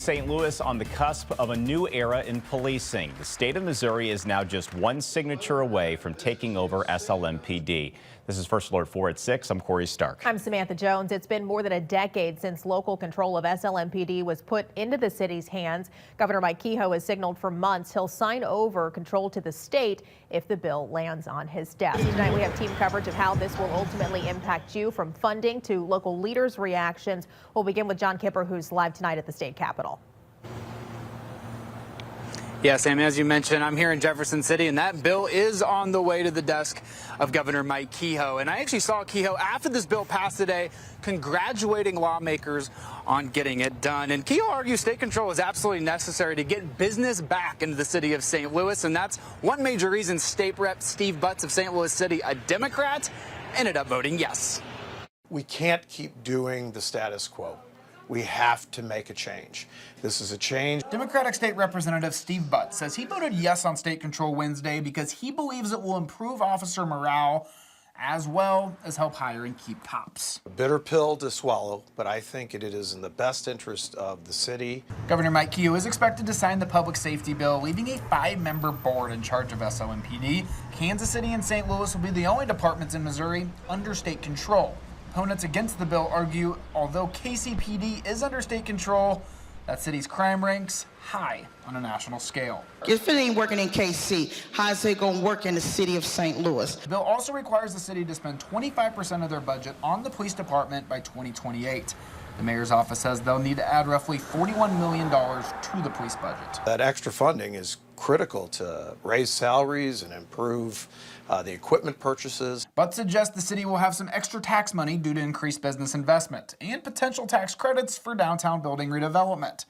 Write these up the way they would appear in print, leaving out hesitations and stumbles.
St. Louis on the cusp of a new era in policing. The state of Missouri is now just one signature away from taking over SLMPD. This is First Alert 4 at 6. I'm Corey Stark. I'm Samantha Jones. It's been more than a decade since local control of SLMPD was put into the city's hands. Governor Mike Kehoe has signaled for months he'll sign over control to the state if the bill lands on his desk. Tonight we have team coverage of how this will ultimately impact you, from funding to local leaders' reactions. We'll begin with John Kipper, who's live tonight at the state capitol. Yeah, Sam, as you mentioned, I'm here in Jefferson City, and that bill is on the way to the desk of Governor Mike Kehoe. And I actually saw Kehoe, after this bill passed today, congratulating lawmakers on getting it done. And Kehoe argues state control is absolutely necessary to get business back into the city of St. Louis. And that's one major reason State Rep Steve Butts of St. Louis City, a Democrat, ended up voting yes. We can't keep doing the status quo. We have to make a change. This is a change. Democratic State Representative Steve Butts says he voted yes on state control Wednesday because he believes it will improve officer morale as well as help hire and keep cops. A bitter pill to swallow, but I think it is in the best interest of the city. Governor Mike Kehoe is expected to sign the public safety bill, leaving a 5-member board in charge of SLMPD. Kansas City and St. Louis will be the only departments in Missouri under state control. Opponents against the bill argue, although KCPD is under state control, that city's crime ranks high on a national scale. If it ain't working in KC, how is it going to work in the city of St. Louis? The bill also requires the city to spend 25% of their budget on the police department by 2028. The mayor's office says they'll need to add roughly $41 million to the police budget. That extra funding is critical to raise salaries and improve the equipment purchases. But suggests the city will have some extra tax money due to increased business investment and potential tax credits for downtown building redevelopment.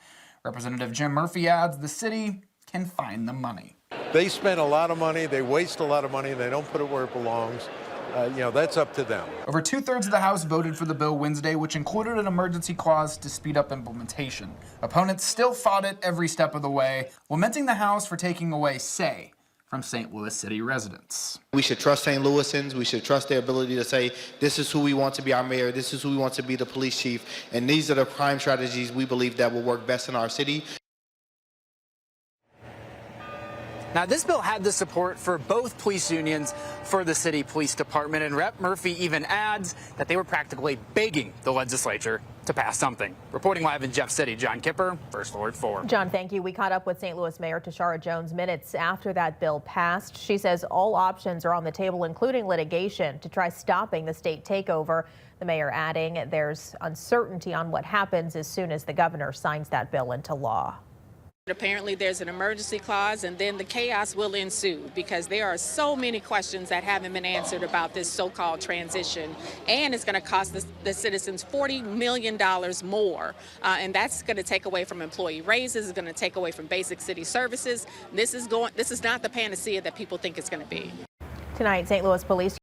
Representative Jim Murphy adds the city can find the money. They spend a lot of money, they waste a lot of money, and they don't put it where it belongs. That's up to them. Over 2/3 of the House voted for the bill Wednesday, which included an emergency clause to speed up implementation. Opponents still fought it every step of the way, lamenting the House for taking away say from St. Louis City residents. We should trust St. Louisans. We should trust their ability to say, this is who we want to be our mayor, this is who we want to be the police chief, and these are the crime strategies we believe that will work best in our city. Now, this bill had the support for both police unions for the city police department, and Rep. Murphy even adds that they were practically begging the legislature to pass something. Reporting live in Jeff City, John Kipper, First Alert 4. John, thank you. We caught up with St. Louis Mayor Tashara Jones minutes after that bill passed. She says all options are on the table, including litigation, to try stopping the state takeover. The mayor adding there's uncertainty on what happens as soon as the governor signs that bill into law. Apparently there's an emergency clause, and then the chaos will ensue because there are so many questions that haven't been answered about this so-called transition, and it's going to cost the citizens $40 million more, and that's going to take away from employee raises, it's going to take away from basic city services. This is not the panacea that people think it's going to be. Tonight, St. Louis police